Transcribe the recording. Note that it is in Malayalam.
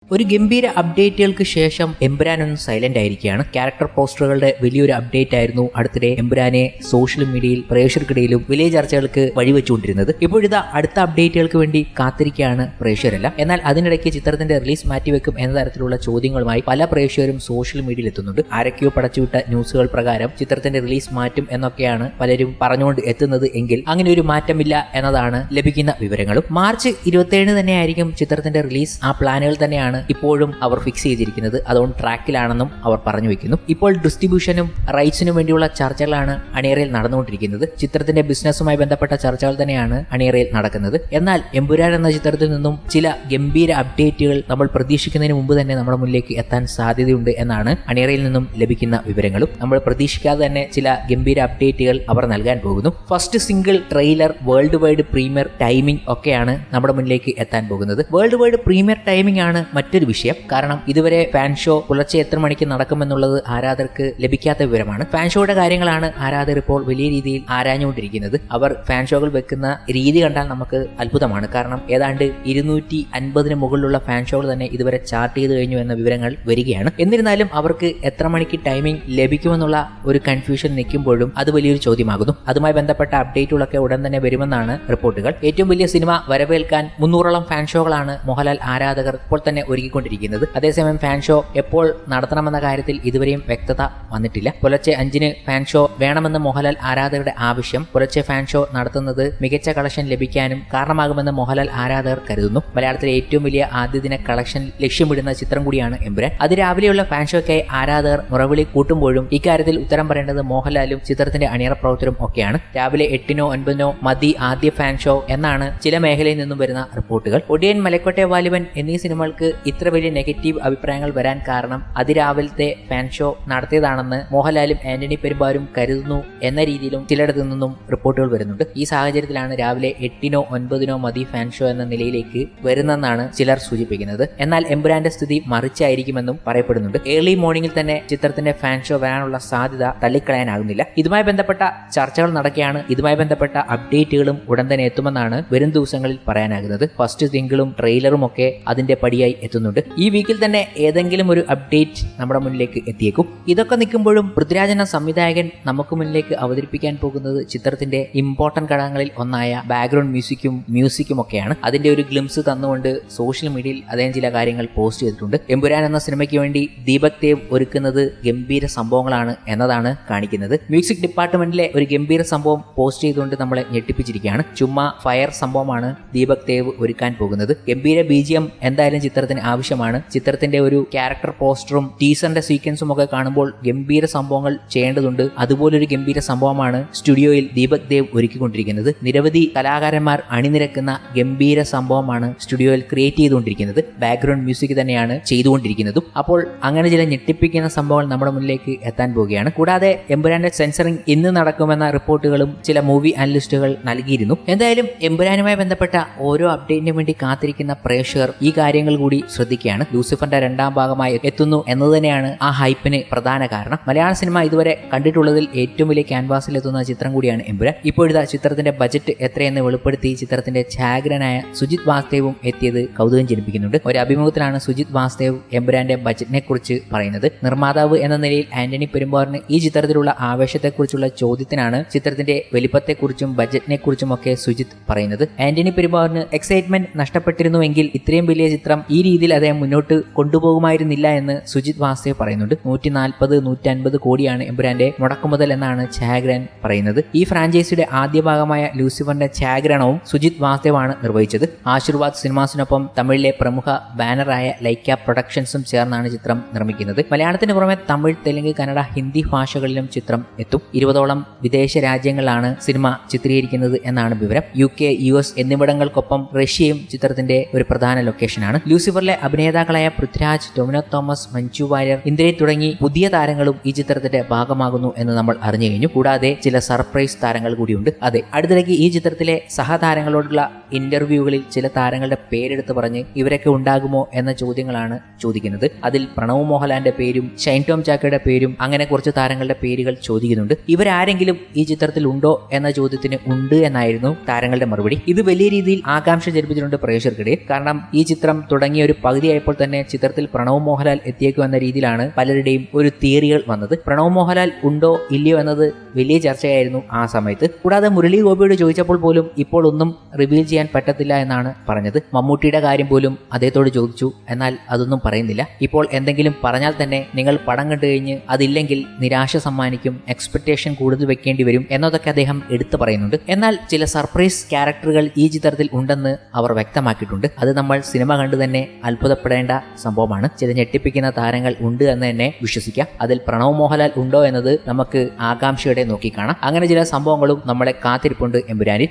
ഒരു ഗംഭീര അപ്ഡേറ്റുകൾക്ക് ശേഷം എമ്പുരാൻ ഒന്ന് സൈലന്റ് ആയിരിക്കുകയാണ്. ക്യാരക്ടർ പോസ്റ്ററുകളുടെ വലിയൊരു അപ്ഡേറ്റ് ആയിരുന്നു അടുത്തിടെ എമ്പുരാനെ സോഷ്യൽ മീഡിയയിൽ പ്രേക്ഷകർക്കിടയിലും വലിയ ചർച്ചകൾക്ക് വഴിവെച്ചുകൊണ്ടിരുന്നത്. ഇപ്പോഴിതാ അടുത്ത അപ്ഡേറ്റുകൾക്ക് വേണ്ടി കാത്തിരിക്കുകയാണ് പ്രേക്ഷകരെല്ലാം. എന്നാൽ അതിനിടയ്ക്ക് ചിത്രത്തിന്റെ റിലീസ് മാറ്റിവെക്കും എന്ന തരത്തിലുള്ള ചോദ്യങ്ങളുമായി പല പ്രേക്ഷകരും സോഷ്യൽ മീഡിയയിൽ എത്തുന്നുണ്ട്. ആരൊക്കെയോ പടച്ചുവിട്ട ന്യൂസുകൾ പ്രകാരം ചിത്രത്തിന്റെ റിലീസ് മാറ്റും എന്നൊക്കെയാണ് പലരും പറഞ്ഞുകൊണ്ട് എത്തുന്നത്. എങ്കിൽ അങ്ങനെ ഒരു മാറ്റമില്ല എന്നതാണ് ലഭിക്കുന്ന വിവരങ്ങളും. മാർച്ച് 27 തന്നെയായിരിക്കും ചിത്രത്തിന്റെ റിലീസ്. ആ പ്ലാനുകൾ തന്നെയാണ് ഇപ്പോഴും അവർ ഫിക്സ് ചെയ്തിരിക്കുന്നത്. അതുകൊണ്ട് ട്രാക്കിലാണെന്നും അവർ പറഞ്ഞു വെക്കുന്നു. ഇപ്പോൾ ഡിസ്ട്രിബ്യൂഷനും റൈറ്റ്സിനും വേണ്ടിയുള്ള ചർച്ചകളാണ് അണിയറയിൽ നടന്നുകൊണ്ടിരിക്കുന്നത്. ചിത്രത്തിന്റെ ബിസിനസ്സുമായി ബന്ധപ്പെട്ട ചർച്ചകൾ തന്നെയാണ് അണിയറയിൽ നടക്കുന്നത്. എന്നാൽ എമ്പുരാൻ എന്ന ചിത്രത്തിൽ നിന്നും ചില ഗംഭീര അപ്ഡേറ്റുകൾ നമ്മൾ പ്രതീക്ഷിക്കുന്നതിന് മുമ്പ് തന്നെ നമ്മുടെ മുന്നിലേക്ക് എത്താൻ സാധ്യതയുണ്ട് എന്നാണ് അണിയറയിൽ നിന്നും ലഭിക്കുന്ന വിവരങ്ങളും. നമ്മൾ പ്രതീക്ഷിക്കാതെ തന്നെ ചില ഗംഭീര അപ്ഡേറ്റുകൾ അവർ നൽകാൻ പോകുന്നു. First single, trailer, world wide premier timing ഒക്കെയാണ് നമ്മുടെ മുന്നിലേക്ക് എത്താൻ പോകുന്നത്. വേൾഡ് വൈഡ് പ്രീമിയർ ടൈമിംഗ് ആണ് മറ്റൊരു വിഷയം. കാരണം ഇതുവരെ ഫാൻ ഷോ പുലർച്ചെ എത്ര മണിക്ക് നടക്കുമെന്നുള്ളത് ആരാധകർക്ക് ലഭിക്കാത്ത വിവരമാണ്. ഫാൻ ഷോയുടെ കാര്യങ്ങളാണ് ആരാധകർ ഇപ്പോൾ വലിയ രീതിയിൽ ആരാഞ്ഞുകൊണ്ടിരിക്കുന്നത്. അവർ ഫാൻ ഷോകൾ വെക്കുന്ന രീതി കണ്ടാൽ നമുക്ക് അത്ഭുതമാണ്. കാരണം ഏതാണ്ട് 250 മുകളിലുള്ള ഫാൻ ഷോകൾ തന്നെ ഇതുവരെ ചാർട്ട് ചെയ്ത് കഴിഞ്ഞു എന്ന വിവരങ്ങൾ വരികയാണ്. എന്നിരുന്നാലും അവർക്ക് എത്ര മണിക്ക് ടൈമിംഗ് ലഭിക്കുമെന്നുള്ള ഒരു കൺഫ്യൂഷൻ നിൽക്കുമ്പോഴും അത് വലിയൊരു ചോദ്യമാകുന്നു. അതുമായി ബന്ധപ്പെട്ട അപ്ഡേറ്റുകളൊക്കെ ഉടൻ തന്നെ വരുമെന്നാണ് റിപ്പോർട്ടുകൾ. ഏറ്റവും വലിയ സിനിമ വരവേൽക്കാൻ 300ഓളം ഫാൻ ഷോകളാണ് മോഹൻലാൽ ആരാധകർ ഇപ്പോൾ തന്നെ ഒരുക്കിക്കൊണ്ടിരിക്കുന്നത്. അതേസമയം ഫാൻ ഷോ എപ്പോൾ നടത്തണമെന്ന കാര്യത്തിൽ ഇതുവരെയും വ്യക്തത വന്നിട്ടില്ല. പുലർച്ചെ 5-ന് ഫാൻ ഷോ വേണമെന്ന് മോഹൻലാൽ ആരാധകരുടെ ആവശ്യം പുലർച്ചെ ഫാൻ ഷോ നടത്തുന്നത് മികച്ച കളക്ഷൻ ലഭിക്കാനും കാരണമാകുമെന്ന് മോഹൻലാൽ ആരാധകർ കരുതുന്നു. മലയാളത്തിലെ ഏറ്റവും വലിയ ആദ്യദിന കളക്ഷൻ ലക്ഷ്യമിടുന്ന ചിത്രം കൂടിയാണ് എമ്പുരാൻ. അതിരാവിലെയുള്ള ഫാൻ ഷോയ്ക്കായി ആരാധകർ മുറവിളി കൂട്ടുമ്പോഴും ഇക്കാര്യത്തിൽ ഉത്തരം പറയേണ്ടത് മോഹൻലാലും ചിത്രത്തിന്റെ അണിയറ പ്രവർത്തകരും ഒക്കെയാണ്. രാവിലെ 8-നോ 9-നോ മതി ആദ്യ ഫാൻ ഷോ എന്നാണ് ചില മേഖലയിൽ നിന്നും വരുന്ന റിപ്പോർട്ടുകൾ. ഒടിയൻ, മലക്കോട്ടെ വാലിബൻ എന്നീ സിനിമകൾക്ക് ഇത്ര വലിയ നെഗറ്റീവ് അഭിപ്രായങ്ങൾ വരാൻ കാരണം അതിരാവിലത്തെ ഫാൻ ഷോ നടത്തിയതാണെന്ന് മോഹൻലാലും ആന്റണി പെരുമ്പാവൂരും കരുതുന്നു എന്ന രീതിയിലും ചിലയിടത്തു നിന്നും റിപ്പോർട്ടുകൾ വരുന്നുണ്ട്. ഈ സാഹചര്യത്തിലാണ് രാവിലെ 8-നോ 9-നോ മതി ഫാൻ ഷോ എന്ന നിലയിലേക്ക് വരുന്നെന്നാണ് ചിലർ സൂചിപ്പിക്കുന്നത്. എന്നാൽ എമ്പുരാന്റെ സ്ഥിതി മറിച്ചായിരിക്കുമെന്നും പറയപ്പെടുന്നുണ്ട്. ഏർലി മോർണിംഗിൽ തന്നെ ചിത്രത്തിന്റെ ഫാൻ ഷോ വരാനുള്ള സാധ്യത തള്ളിക്കളയാനാകുന്നില്ല. ഇതുമായി ബന്ധപ്പെട്ട ചർച്ചകൾ നടക്കുകയാണ്. ഇതുമായി ബന്ധപ്പെട്ട അപ്ഡേറ്റുകളും ഉടൻ തന്നെ എത്തുമെന്നാണ് വരും ദിവസങ്ങളിൽ പറയാനാകുന്നത്. ഫസ്റ്റ് സിംഗിളും ട്രെയിലറും ഒക്കെ അതിന്റെ പടിയായി എത്തുന്നുണ്ട്. ഈ വീക്കിൽ തന്നെ ഏതെങ്കിലും ഒരു അപ്ഡേറ്റ് നമ്മുടെ മുന്നിലേക്ക് എത്തിയേക്കും. ഇതൊക്കെ നിൽക്കുമ്പോഴും പൃഥ്വിരാജ് എന്ന സംവിധായകൻ നമുക്ക് മുന്നിലേക്ക് അവതരിപ്പിക്കാൻ പോകുന്നത് ചിത്രത്തിന്റെ ഇമ്പോർട്ടന്റ് ഘടകങ്ങളിൽ ഒന്നായ ബാക്ക്ഗ്രൗണ്ട് മ്യൂസിക്കും ഒക്കെയാണ്. അതിന്റെ ഒരു ഗ്ലിംസ് തന്നുകൊണ്ട് സോഷ്യൽ മീഡിയയിൽ അദ്ദേഹം ചില കാര്യങ്ങൾ പോസ്റ്റ് ചെയ്തിട്ടുണ്ട്. എമ്പുരാൻ എന്ന സിനിമയ്ക്ക് വേണ്ടി ദീപക് ദേവ് ഒരുക്കുന്നത് ഗംഭീര സംഭവങ്ങളാണ് എന്നതാണ് കാണിക്കുന്നത്. മ്യൂസിക് ഡിപ്പാർട്ട്മെന്റിലെ ഒരു ഗംഭീര സംഭവം പോസ്റ്റ് ചെയ്തുകൊണ്ട് നമ്മളെ ഞെട്ടിപ്പിച്ചിരിക്കുകയാണ്. ചുമ്മാ ഫയർ സംഭവമാണ് ദീപക് ദേവ് ഒരുക്കാൻ പോകുന്നത്. ഗംഭീര BGM എന്തായാലും ചിത്രത്തിന് ആവശ്യമാണ്. ചിത്രത്തിന്റെ ഒരു ക്യാരക്ടർ പോസ്റ്ററും ടീസറിന്റെ സീക്വൻസും ഒക്കെ കാണുമ്പോൾ ഗംഭീര സംഭവങ്ങൾ ചെയ്യേണ്ടതുണ്ട്. അതുപോലൊരു ഗംഭീര സംഭവമാണ് സ്റ്റുഡിയോയിൽ ദീപക് ദേവ് ഒരുക്കിക്കൊണ്ടിരിക്കുന്നത്. നിരവധി കലാകാരന്മാർ അണിനിരക്കുന്ന ഗംഭീര സംഭവമാണ് സ്റ്റുഡിയോയിൽ ക്രിയേറ്റ് ചെയ്തുകൊണ്ടിരിക്കുന്നത്. ബാക്ക്ഗ്രൗണ്ട് മ്യൂസിക് തന്നെയാണ് ചെയ്തുകൊണ്ടിരിക്കുന്നതും. അപ്പോൾ അങ്ങനെ ചില ഞെട്ടിപ്പിക്കുന്ന സംഭവങ്ങൾ നമ്മുടെ മുന്നിലേക്ക് എത്താൻ പോവുകയാണ്. കൂടാതെ എമ്പുരാന്റെ സെൻസറിംഗ് ഇന്ന് നടക്കുമെന്ന റിപ്പോർട്ടുകളും ചില മൂവി അനലിസ്റ്റുകൾ നൽകിയിരുന്നു. എന്തായാലും എമ്പുരാനുമായി ബന്ധപ്പെട്ട ഓരോ അപ്ഡേറ്റിനും വേണ്ടി കാത്തിരിക്കുന്ന പ്രേക്ഷകർ ഈ കാര്യങ്ങൾ കൂടി ശ്രദ്ധിക്കുകയാണ്. ലൂസിഫറിന്റെ 2ാം ഭാഗമായി എത്തുന്നു എന്നത് തന്നെയാണ് ആ ഹൈപ്പിന് പ്രധാന കാരണം. മലയാള സിനിമ ഇതുവരെ കണ്ടിട്ടുള്ളതിൽ ഏറ്റവും വലിയ ക്യാൻവാസിൽ എത്തുന്ന ചിത്രം കൂടിയാണ് എമ്പുരാൻ. ഇപ്പോഴത്തെ ചിത്രത്തിന്റെ ബജറ്റ് എത്രയെന്ന് വെളിപ്പെടുത്തി ചിത്രത്തിന്റെ ഛായാഗ്രഹനായ സുജിത് വാസ്തേവും എത്തിയത് കൗതുകം ജനിപ്പിക്കുന്നുണ്ട്. ഒരു അഭിമുഖത്തിലാണ് സുജിത് വാസ്തേവ് എമ്പുരാന്റെ ബജറ്റിനെ കുറിച്ച് പറയുന്നത്. നിർമ്മാതാവ് എന്ന നിലയിൽ ആന്റണി പെരുമ്പാവൂരിന് ഈ ചിത്രത്തിലുള്ള ആവേശത്തെക്കുറിച്ചുള്ള ചോദ്യത്തിനാണ് ചിത്രത്തിന്റെ വലിപ്പത്തെക്കുറിച്ചും ബജറ്റിനെ കുറിച്ചും ഒക്കെ സുജിത് പറയുന്നത്. ആന്റണി പെരുമ്പാവൂരിന് എക്സൈറ്റ്മെന്റ് നഷ്ടപ്പെട്ടിരുന്നുവെങ്കിൽ ഇത്രയും വലിയ ചിത്രം ഈ രീതിയിൽ അദ്ദേഹം മുന്നോട്ട് കൊണ്ടുപോകുമായിരുന്നില്ല എന്ന് സുജിത് വാസ്തേവ് പറയുന്നുണ്ട്. 140-150 കോടിയാണ് എമ്പുരാന്റെ മുടക്കുമുതൽ എന്നാണ് ഛായാഗ്രഹൻ പറയുന്നത്. ഈ ഫ്രാഞ്ചൈസിയുടെ ആദ്യ ഭാഗമായ ലൂസിഫറിന്റെ ഛായാഗ്രഹണവും സുജിത് വാസ്തേവ് ആണ് നിർവഹിച്ചത്. ആശീർവാദ് സിനിമാസിനൊപ്പം തമിഴിലെ പ്രമുഖ ബാനറായ ലൈക്ക പ്രൊഡക്ഷൻസും ചേർന്നാണ് ചിത്രം നിർമ്മിക്കുന്നത്. മലയാളത്തിന് പുറമെ തമിഴ്, തെലുങ്ക്, കന്നഡ, ഹിന്ദി ഭാഷകളിലും ചിത്രം എത്തും. 20ഓളം വിദേശ രാജ്യങ്ങളിലാണ് സിനിമ ചിത്രീകരിക്കുന്നത് എന്നാണ് വിവരം. UK, US എന്നിവിടങ്ങൾക്കൊപ്പം റഷ്യയും ചിത്രത്തിന്റെ ഒരു പ്രധാന ലൊക്കേഷനാണ്. ലൂസിഫറിലെ അഭിനേതാക്കളായ പൃഥ്വിരാജ്, ടൊവിനോ തോമസ്, മഞ്ജു വാര്യർ, ഇന്ദ്രജിത്ത് തുടങ്ങി പുതിയ താരങ്ങളും ഈ ചിത്രത്തിന്റെ ഭാഗമാകുന്നു എന്ന് നമ്മൾ അറിഞ്ഞു കഴിഞ്ഞു. കൂടാതെ ചില സർപ്രൈസ് താരങ്ങൾ കൂടിയുണ്ട്. അതെ, അടുത്തിടയ്ക്ക് ഈ ചിത്രത്തിലെ സഹതാരങ്ങളോടുള്ള ഇന്റർവ്യൂകളിൽ ചില താരങ്ങളുടെ പേരെടുത്ത് പറഞ്ഞ് ഇവരൊക്കെ ഉണ്ടാകുമോ എന്ന ചോദ്യങ്ങളാണ് ചോദിക്കുന്നത്. അതിൽ പ്രണവ് മോഹൻലാലിന്റെ പേരും ഷൈൻ ടോം ചാക്കോയുടെ പേരും അങ്ങനെ കുറച്ച് താരങ്ങളുടെ പേരുകൾ ചോദിക്കുന്നുണ്ട്. ഇവരാരെങ്കിലും ഈ ചിത്രത്തിൽ ഉണ്ടോ എന്ന ചോദ്യത്തിന് ഉണ്ട് എന്നായിരുന്നു താരങ്ങളുടെ മറുപടി. ഇത് വലിയ രീതിയിൽ ആകാംക്ഷ ജനിപ്പിച്ചിട്ടുണ്ട് പ്രേക്ഷകർക്കിടയിൽ. കാരണം ഈ ചിത്രം തുടങ്ങിയ ഒരു പകുതിയായപ്പോൾ തന്നെ ചിത്രത്തിൽ പ്രണവ് മോഹൻലാൽ എത്തിയേക്കും എന്ന രീതിയിലാണ് പലരുടെയും ഒരു തിയറികൾ വന്നത്. പ്രണവ് മോഹൻലാൽ ഉണ്ടോ ഇല്ലയോ എന്നത് വലിയ ചർച്ചയായിരുന്നു ആ സമയത്ത്. കൂടാതെ മുരളി ഗോപിയോട് ചോദിച്ചപ്പോൾ പോലും ഇപ്പോൾ ഒന്നും റിവീൽ ചെയ്യാൻ പറ്റത്തില്ല എന്നാണ് പറഞ്ഞത്. മമ്മൂട്ടിയുടെ കാര്യം പോലും അദ്ദേഹത്തോട് ചോദിച്ചു, എന്നാൽ അതൊന്നും പറയുന്നില്ല. ഇപ്പോൾ എന്തെങ്കിലും പറഞ്ഞാൽ തന്നെ നിങ്ങൾ പടം കണ്ടു കഴിഞ്ഞ് അതില്ലെങ്കിൽ നിരാശ സമ്മാനിക്കും, എക്സ്പെക്ടേഷൻ കൂടുതൽ വെക്കേണ്ടി വരും എന്നതൊക്കെ അദ്ദേഹം എടുത്തു പറയുന്നുണ്ട്. എന്നാൽ ചില സർപ്രൈസ് ക്യാരക്ടറുകൾ ഈ ചിത്രത്തിൽ ഉണ്ടെന്ന് അവർ വ്യക്തമാക്കിയിട്ടുണ്ട്. അത് നമ്മൾ സിനിമ കണ്ടു തന്നെ അത്ഭുതപ്പെടേണ്ട സംഭവമാണ്. ചില ഞെട്ടിപ്പിക്കുന്ന താരങ്ങൾ ഉണ്ട് എന്ന് തന്നെ വിശ്വസിക്കാം. അതിൽ പ്രണവ് മോഹൻലാൽ ഉണ്ടോ എന്നത് നമുക്ക് ആകാംക്ഷയോടെ നോക്കിക്കാണാം. അങ്ങനെ ചില സംഭവങ്ങളും നമ്മളെ കാത്തിരിപ്പുണ്ട് എമ്പുരാനിൽ.